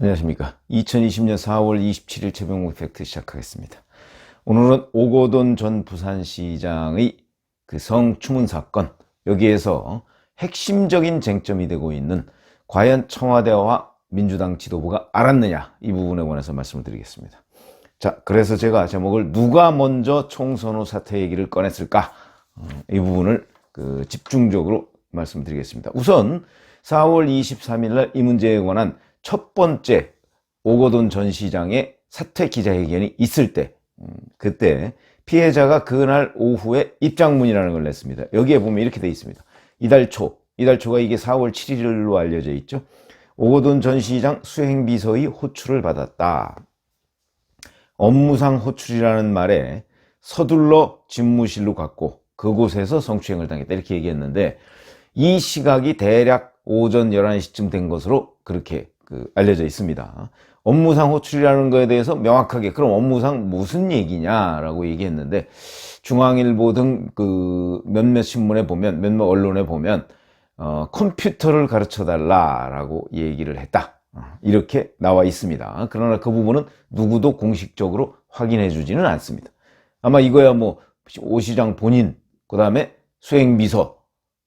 안녕하십니까. 2020년 4월 27일 최병욱 팩트 시작하겠습니다. 오늘은 오거돈 전 부산시장의 그 성추문 사건, 여기에서 핵심적인 쟁점이 되고 있는 과연 청와대와 민주당 지도부가 알았느냐, 이 부분에 관해서 말씀을 드리겠습니다. 자, 그래서 제가 제목을 누가 먼저 총선 후 사퇴 얘기를 꺼냈을까, 이 부분을 집중적으로 말씀드리겠습니다. 우선 4월 23일 날 이 문제에 관한 첫 번째 오거돈 전 시장의 사퇴 기자회견이 있을 때, 그때 피해자가 그날 오후에 입장문이라는 걸 냈습니다. 여기에 보면 이렇게 돼 있습니다. 이달 초가 이게 4월 7일로 알려져 있죠. 오거돈 전 시장 수행비서의 호출을 받았다. 업무상 호출이라는 말에 서둘러 집무실로 갔고 그곳에서 성추행을 당했다, 이렇게 얘기했는데, 이 시각이 대략 오전 11시쯤 된 것으로 그렇게 알려져 있습니다. 업무상 호출이라는 거에 대해서 명확하게 그럼 업무상 무슨 얘기냐라고 얘기했는데, 중앙일보 등 몇몇 신문에 보면, 몇몇 언론에 보면 컴퓨터를 가르쳐 달라라고 얘기를 했다, 이렇게 나와 있습니다. 그러나 그 부분은 누구도 공식적으로 확인해 주지는 않습니다. 아마 이거야 뭐 오 시장 본인, 그 다음에 수행비서,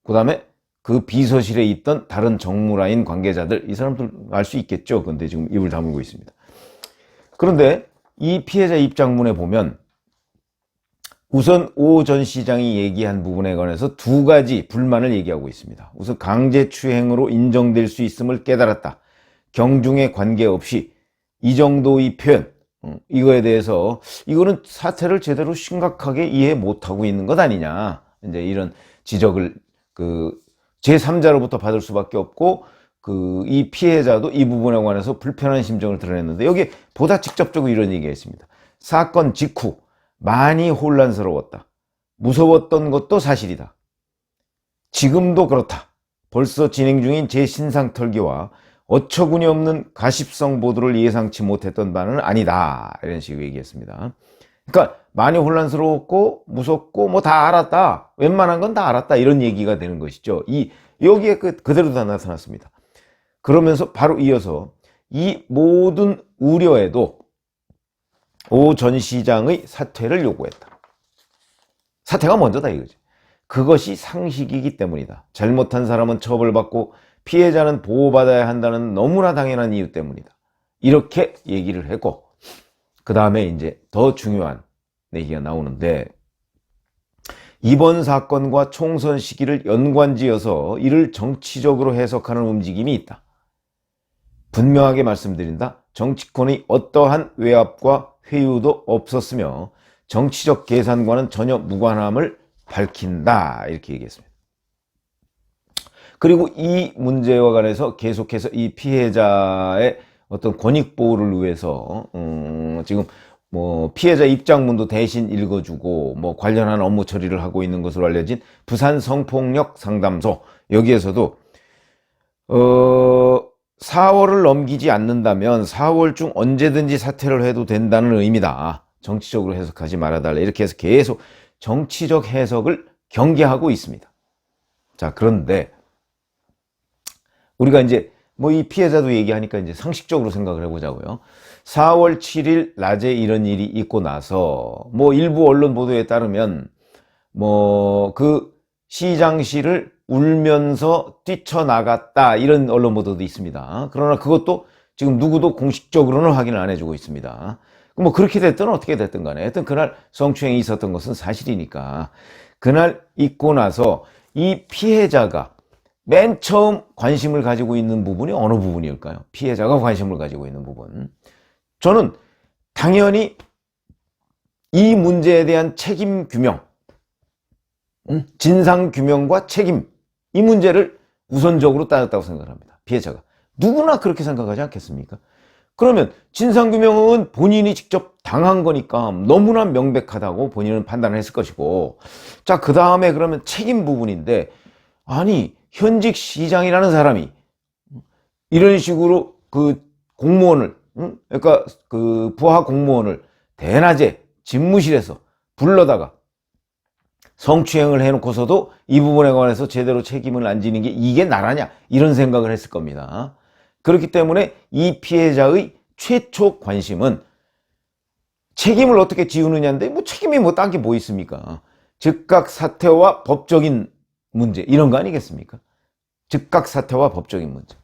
그 다음에 그 비서실에 있던 다른 정무라인 관계자들, 이 사람들 알 수 있겠죠. 근데 지금 입을 다물고 있습니다. 그런데 이 피해자 입장문에 보면 우선 오 전 시장이 얘기한 부분에 관해서 두 가지 불만을 얘기하고 있습니다. 우선 강제추행으로 인정될 수 있음을 깨달았다. 경중에 관계없이 이 정도의 표현, 이거에 대해서 이거는 사태를 제대로 심각하게 이해 못하고 있는 것 아니냐, 이제 이런 지적을 제3자로부터 받을 수밖에 없고, 이 피해자도 이 부분에 관해서 불편한 심정을 드러냈는데, 여기에 보다 직접적으로 이런 얘기가 있습니다. 사건 직후 많이 혼란스러웠다. 무서웠던 것도 사실이다. 지금도 그렇다. 벌써 진행 중인 재신상털기와 어처구니 없는 가십성 보도를 예상치 못했던 바는 아니다, 이런 식으로 얘기했습니다. 그러니까 많이 혼란스러웠고 무섭고 뭐 다 알았다, 웬만한 건 다 알았다, 이런 얘기가 되는 것이죠. 여기에 그대로 다 나타났습니다. 그러면서 바로 이어서 이 모든 우려에도 오 전 시장의 사퇴를 요구했다. 사퇴가 먼저다 이거지. 그것이 상식이기 때문이다. 잘못한 사람은 처벌받고 피해자는 보호받아야 한다는 너무나 당연한 이유 때문이다. 이렇게 얘기를 했고, 그 다음에 이제 더 중요한 얘기가 나오는데, 이번 사건과 총선 시기를 연관지어서 이를 정치적으로 해석하는 움직임이 있다. 분명하게 말씀드린다. 정치권의 어떠한 외압과 회유도 없었으며 정치적 계산과는 전혀 무관함을 밝힌다, 이렇게 얘기했습니다. 그리고 이 문제와 관해서 계속해서 이 피해자의 어떤 권익보호를 위해서 지금 뭐 피해자 입장문도 대신 읽어주고 뭐 관련한 업무 처리를 하고 있는 것으로 알려진 부산 성폭력 상담소, 여기에서도 4월을 넘기지 않는다면 4월 중 언제든지 사퇴를 해도 된다는 의미다. 정치적으로 해석하지 말아달라, 이렇게 해서 계속 정치적 해석을 경계하고 있습니다. 자, 그런데 우리가 이제 뭐 이 피해자도 얘기하니까 이제 상식적으로 생각을 해보자고요. 4월 7일 낮에 이런 일이 있고 나서 뭐 일부 언론 보도에 따르면 뭐 시장실을 울면서 뛰쳐나갔다, 이런 언론 보도도 있습니다. 그러나 그것도 지금 누구도 공식적으로는 확인을 안 해주고 있습니다. 뭐 그렇게 됐든 어떻게 됐든 간에 하여튼 그날 성추행이 있었던 것은 사실이니까, 그날 있고 나서 이 피해자가 맨 처음 관심을 가지고 있는 부분이 어느 부분일까요? 피해자가 관심을 가지고 있는 부분. 저는 당연히 이 문제에 대한 책임 규명, 진상 규명과 책임, 이 문제를 우선적으로 따졌다고 생각합니다. 피해자가. 누구나 그렇게 생각하지 않겠습니까? 그러면 진상 규명은 본인이 직접 당한 거니까 너무나 명백하다고 본인은 판단을 했을 것이고, 자, 그 다음에 그러면 책임 부분인데, 아니 현직 시장이라는 사람이 이런 식으로 공무원을, 그러니까 부하 공무원을 대낮에 집무실에서 불러다가 성추행을 해놓고서도 이 부분에 관해서 제대로 책임을 안 지는 게 이게 나라냐, 이런 생각을 했을 겁니다. 그렇기 때문에 이 피해자의 최초 관심은 책임을 어떻게 지우느냐인데, 뭐 책임이 뭐 딴 게 뭐 있습니까? 즉각 사퇴와 법적인 문제, 이런 거 아니겠습니까? 즉각 사퇴와 법적인 문제.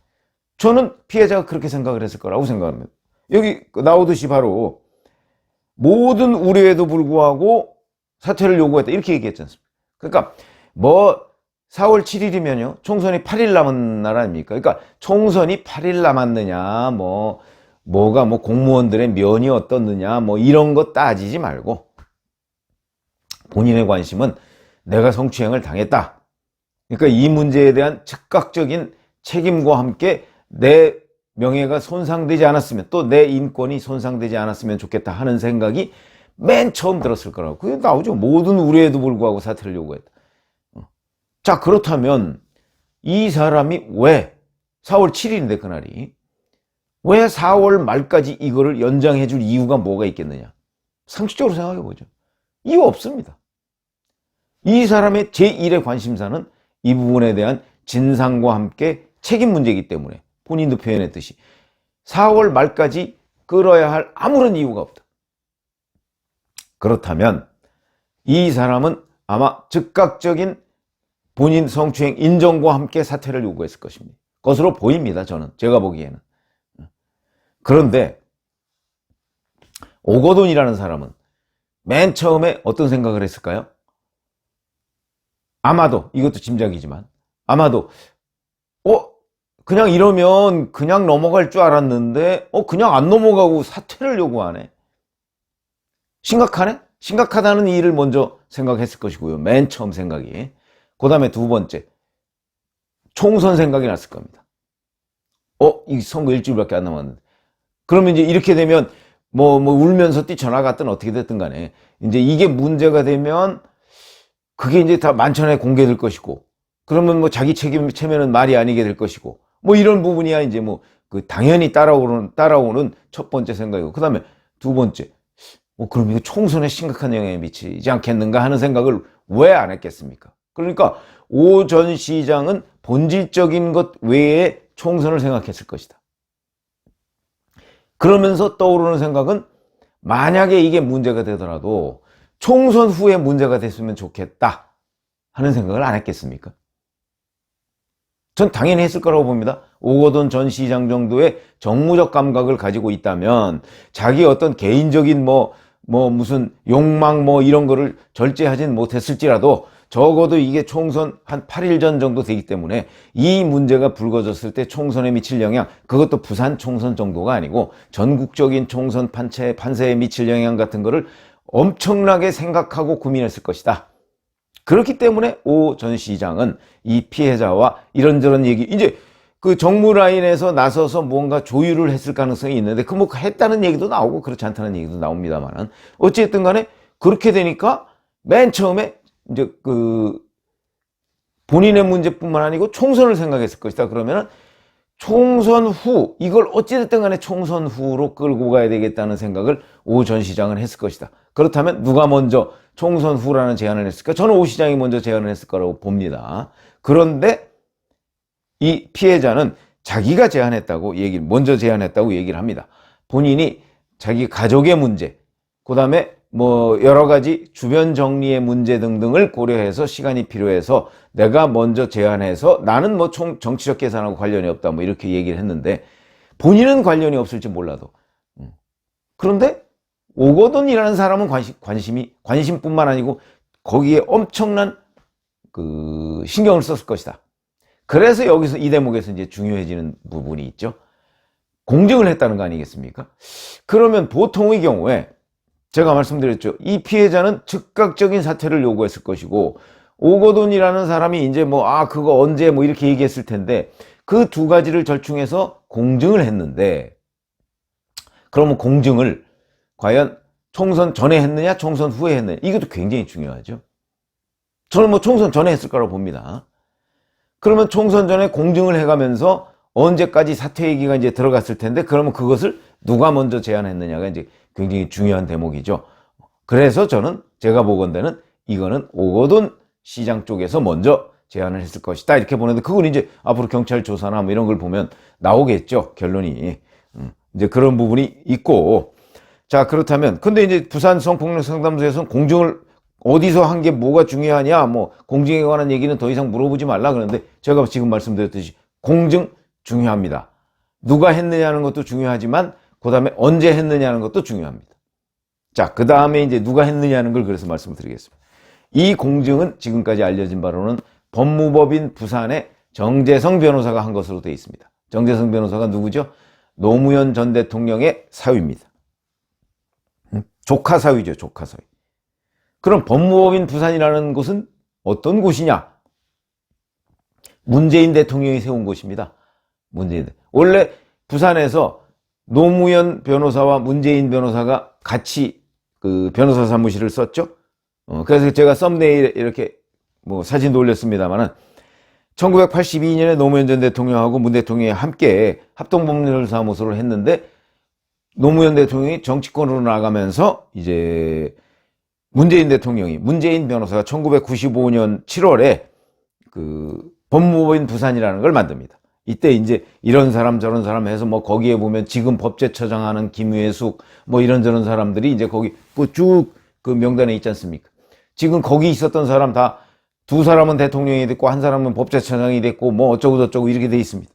저는 피해자가 그렇게 생각을 했을 거라고 생각합니다. 여기 나오듯이 바로 모든 우려에도 불구하고 사퇴를 요구했다, 이렇게 얘기했지 않습니까? 그러니까 뭐 4월 7일이면요 총선이 8일 남은 날 아닙니까? 그러니까 총선이 8일 남았느냐, 뭐가 공무원들의 면이 어떻느냐, 뭐 이런 거 따지지 말고 본인의 관심은 내가 성추행을 당했다. 그러니까 이 문제에 대한 즉각적인 책임과 함께 내 명예가 손상되지 않았으면, 또 내 인권이 손상되지 않았으면 좋겠다 하는 생각이 맨 처음 들었을 거라고. 그게 나오죠. 모든 우려에도 불구하고 사퇴를 요구했다. 자, 그렇다면 이 사람이 왜 4월 7일인데 그날이 왜 4월 말까지 이거를 연장해 줄 이유가 뭐가 있겠느냐? 상식적으로 생각해 보죠. 이유 없습니다. 이 사람의 제1의 관심사는 이 부분에 대한 진상과 함께 책임 문제이기 때문에 본인도 표현했듯이 4월 말까지 끌어야 할 아무런 이유가 없다. 그렇다면 이 사람은 아마 즉각적인 본인 성추행 인정과 함께 사퇴를 요구했을 것으로 보입니다. 제가 보기에는. 그런데 오거돈이라는 사람은 맨 처음에 어떤 생각을 했을까요? 아마도, 이것도 짐작이지만 아마도 그냥 이러면 그냥 넘어갈 줄 알았는데 그냥 안 넘어가고 사퇴를 요구하네. 심각하네? 심각하다는 일을 먼저 생각했을 것이고요. 맨 처음 생각이. 그 다음에 두 번째, 총선 생각이 났을 겁니다. 이 선거 일주일밖에 안 남았는데. 그러면 이제 이렇게 되면 울면서 뛰쳐나갔든 어떻게 됐든 간에 이제 이게 문제가 되면 그게 이제 다 만천하에 공개될 것이고, 그러면 자기 책임 체면은 말이 아니게 될 것이고, 이런 부분이야 이제 당연히 따라오는 첫 번째 생각이고, 그 다음에 두 번째, 그럼 이거 총선에 심각한 영향을 미치지 않겠는가 하는 생각을 왜 안 했겠습니까? 그러니까 오 전 시장은 본질적인 것 외에 총선을 생각했을 것이다. 그러면서 떠오르는 생각은 만약에 이게 문제가 되더라도 총선 후에 문제가 됐으면 좋겠다 하는 생각을 안 했겠습니까? 전 당연히 했을 거라고 봅니다. 오거돈 전 시장 정도의 정무적 감각을 가지고 있다면 자기 어떤 개인적인 무슨 욕망 이런 거를 절제하진 못했을지라도 적어도 이게 총선 한 8일 전 정도 되기 때문에 이 문제가 불거졌을 때 총선에 미칠 영향, 그것도 부산 총선 정도가 아니고 전국적인 총선 판세에 미칠 영향 같은 거를 엄청나게 생각하고 고민했을 것이다. 그렇기 때문에 오 전 시장은 이 피해자와 이런저런 얘기, 이제 그 정무 라인에서 나서서 뭔가 조율을 했을 가능성이 있는데 했다는 얘기도 나오고 그렇지 않다는 얘기도 나옵니다만은 어쨌든 간에 그렇게 되니까 맨 처음에 이제 본인의 문제뿐만 아니고 총선을 생각했을 것이다. 그러면은 총선 후, 이걸 어찌됐든 간에 총선 후로 끌고 가야 되겠다는 생각을 오 전 시장은 했을 것이다. 그렇다면 누가 먼저 총선 후라는 제안을 했을까? 저는 오 시장이 먼저 제안을 했을 거라고 봅니다. 그런데 이 피해자는 자기가 먼저 제안했다고 얘기를 합니다. 본인이 자기 가족의 문제, 그 다음에 여러 가지 주변 정리의 문제 등등을 고려해서 시간이 필요해서 내가 먼저 제안해서 나는 정치적 계산하고 관련이 없다 이렇게 얘기를 했는데 본인은 관련이 없을지 몰라도 그런데 오거돈이라는 사람은 관심뿐만 아니고 거기에 엄청난 신경을 썼을 것이다. 그래서 여기서 이 대목에서 이제 중요해지는 부분이 있죠. 공증을 했다는 거 아니겠습니까? 그러면 보통의 경우에 제가 말씀드렸죠. 이 피해자는 즉각적인 사퇴를 요구했을 것이고 오거돈이라는 사람이 이제 그거 언제 이렇게 얘기했을 텐데 그 두 가지를 절충해서 공증을 했는데 그러면 공증을 과연 총선 전에 했느냐 총선 후에 했느냐 이것도 굉장히 중요하죠. 저는 총선 전에 했을 거라고 봅니다. 그러면 총선 전에 공증을 해가면서 언제까지 사퇴 얘기가 이제 들어갔을 텐데 그러면 그것을 누가 먼저 제안했느냐가 이제 굉장히 중요한 대목이죠. 그래서 제가 보건대는 이거는 오거돈 시장 쪽에서 먼저 제안을 했을 것이다. 이렇게 보는데 그건 이제 앞으로 경찰 조사나 뭐 이런 걸 보면 나오겠죠. 결론이. 이제 그런 부분이 있고. 자, 그렇다면 근데 이제 부산 성폭력 상담소에서는 공증을 어디서 한 게 뭐가 중요하냐, 뭐 공증에 관한 얘기는 더 이상 물어보지 말라 그러는데 제가 지금 말씀드렸듯이 공증 중요합니다. 누가 했느냐는 것도 중요하지만 그 다음에 언제 했느냐는 것도 중요합니다. 자, 그 다음에 이제 누가 했느냐는 걸 그래서 말씀을 드리겠습니다. 이 공증은 지금까지 알려진 바로는 법무법인 부산의 정재성 변호사가 한 것으로 되어 있습니다. 정재성 변호사가 누구죠? 노무현 전 대통령의 사위입니다. 조카 사위죠, 조카 사위. 그럼 법무법인 부산이라는 곳은 어떤 곳이냐? 문재인 대통령이 세운 곳입니다. 원래 부산에서 노무현 변호사와 문재인 변호사가 같이 그 변호사 사무실을 썼죠. 그래서 제가 썸네일에 이렇게 뭐 사진도 올렸습니다만은 1982년에 노무현 전 대통령하고 문 대통령이 함께 합동법률사무소를 했는데 노무현 대통령이 정치권으로 나가면서 이제 문재인 변호사가 1995년 7월에 그 법무법인 부산이라는 걸 만듭니다. 이때 이제 이런 사람 저런 사람 해서 뭐 거기에 보면 지금 법제처장 하는 김회숙 뭐 이런저런 사람들이 이제 거기 쭉 그 명단에 있지 않습니까? 지금 거기 있었던 사람 다 두 사람은 대통령이 됐고 한 사람은 법제처장이 됐고 뭐 어쩌고 저쩌고 이렇게 돼 있습니다.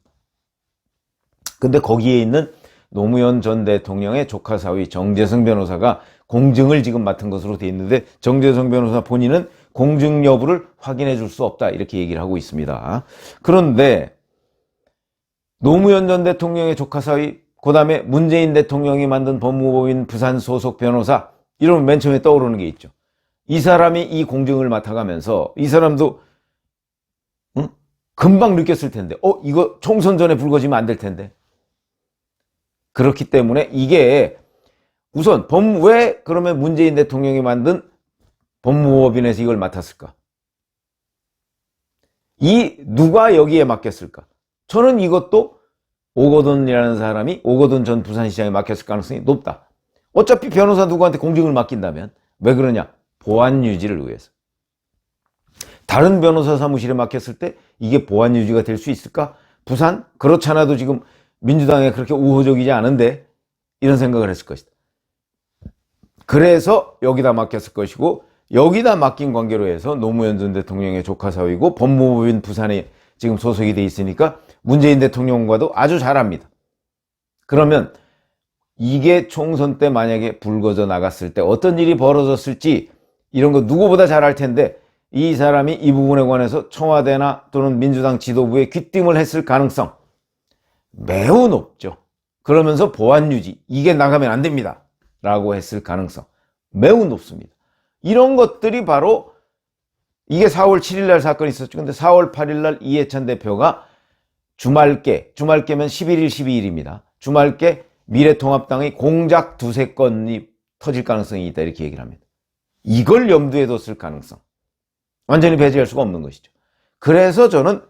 근데 거기에 있는 노무현 전 대통령의 조카 사위 정재성 변호사가 공증을 지금 맡은 것으로 돼 있는데 정재성 변호사 본인은 공증 여부를 확인해 줄 수 없다 이렇게 얘기를 하고 있습니다. 그런데 노무현 전 대통령의 조카 사위, 그 다음에 문재인 대통령이 만든 법무법인 부산 소속 변호사, 이러면 맨 처음에 떠오르는 게 있죠. 이 사람이 이 공증을 맡아가면서 이 사람도 금방 느꼈을 텐데 이거 총선 전에 불거지면 안 될 텐데. 그렇기 때문에 이게 우선 왜 그러면 문재인 대통령이 만든 법무법인에서 이걸 맡았을까? 누가 여기에 맡겼을까? 저는 이것도 오거돈이라는 사람이 오거돈 전 부산시장에 맡겼을 가능성이 높다. 어차피 변호사 누구한테 공증을 맡긴다면 왜 그러냐? 보안 유지를 위해서. 다른 변호사 사무실에 맡겼을 때 이게 보안 유지가 될 수 있을까? 부산? 그렇지 않아도 지금 민주당에 그렇게 우호적이지 않은데 이런 생각을 했을 것이다. 그래서 여기다 맡겼을 것이고 여기다 맡긴 관계로 해서 노무현 전 대통령의 조카 사위고 법무법인 부산에 지금 소속이 돼 있으니까 문재인 대통령과도 아주 잘 압니다. 그러면 이게 총선 때 만약에 불거져 나갔을 때 어떤 일이 벌어졌을지 이런 거 누구보다 잘 알 텐데 이 사람이 이 부분에 관해서 청와대나 또는 민주당 지도부에 귀띔을 했을 가능성 매우 높죠. 그러면서 보안 유지, 이게 나가면 안 됩니다 라고 했을 가능성 매우 높습니다. 이런 것들이 바로 이게 4월 7일 날 사건이 있었죠. 근데 4월 8일 날 이해찬 대표가 주말께면 11일 12일입니다. 주말께 미래통합당의 공작 두세 건이 터질 가능성이 있다 이렇게 얘기를 합니다. 이걸 염두에 뒀을 가능성 완전히 배제할 수가 없는 것이죠. 그래서 저는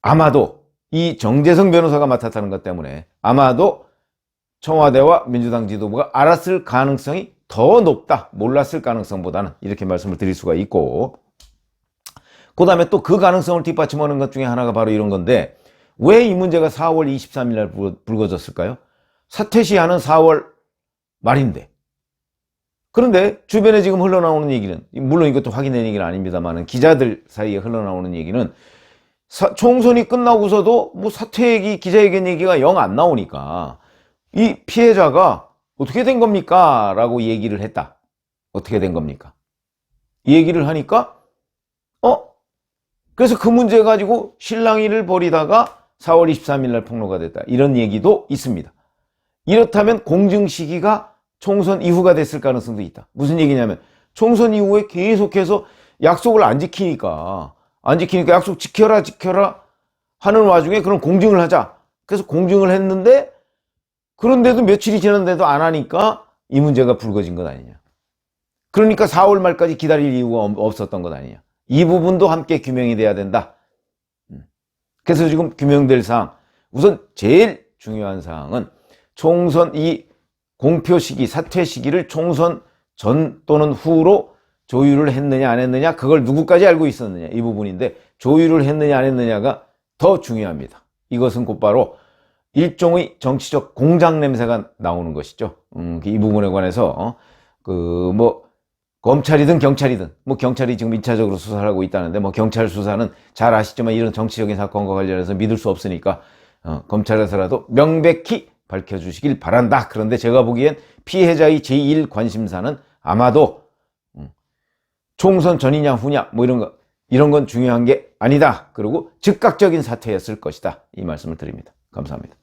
아마도 이 정재성 변호사가 맡았다는 것 때문에 아마도 청와대와 민주당 지도부가 알았을 가능성이 더 높다. 몰랐을 가능성보다는 이렇게 말씀을 드릴 수가 있고 그 다음에 또 그 가능성을 뒷받침하는 것 중에 하나가 바로 이런 건데 왜 이 문제가 4월 23일 날 불거졌을까요? 사퇴시 하는 4월 말인데 그런데 주변에 지금 흘러나오는 얘기는 물론 이것도 확인된 얘기는 아닙니다만 기자들 사이에 흘러나오는 얘기는 총선이 끝나고서도 뭐 사퇴 얘기 기자회견 얘기가 영 안 나오니까 이 피해자가 어떻게 된 겁니까? 라고 얘기를 했다. 어떻게 된 겁니까? 이 얘기를 하니까 그래서 그 문제 가지고 실랑이를 벌이다가 4월 23일 날 폭로가 됐다. 이런 얘기도 있습니다. 이렇다면 공증 시기가 총선 이후가 됐을 가능성도 있다. 무슨 얘기냐면 총선 이후에 계속해서 약속을 안 지키니까 약속 지켜라 하는 와중에 그럼 공증을 하자. 그래서 공증을 했는데 그런데도 며칠이 지났는데도 안 하니까 이 문제가 불거진 것 아니냐. 그러니까 4월 말까지 기다릴 이유가 없었던 것 아니냐. 이 부분도 함께 규명이 돼야 된다. 그래서 지금 규명될 사항 우선 제일 중요한 사항은 총선 이 공표 시기 사퇴 시기를 총선 전 또는 후로 조율을 했느냐 안 했느냐, 그걸 누구까지 알고 있었느냐, 이 부분인데 조율을 했느냐 안 했느냐가 더 중요합니다. 이것은 곧바로 일종의 정치적 공작 냄새가 나오는 것이죠. 이 부분에 관해서 검찰이든 경찰이든, 경찰이 지금 1차적으로 수사를 하고 있다는데, 경찰 수사는 잘 아시지만 이런 정치적인 사건과 관련해서 믿을 수 없으니까 검찰에서라도 명백히 밝혀주시길 바란다. 그런데 제가 보기엔 피해자의 제1 관심사는 아마도 총선 전이냐 후냐 이런 건 중요한 게 아니다. 그리고 즉각적인 사퇴였을 것이다. 이 말씀을 드립니다. 감사합니다.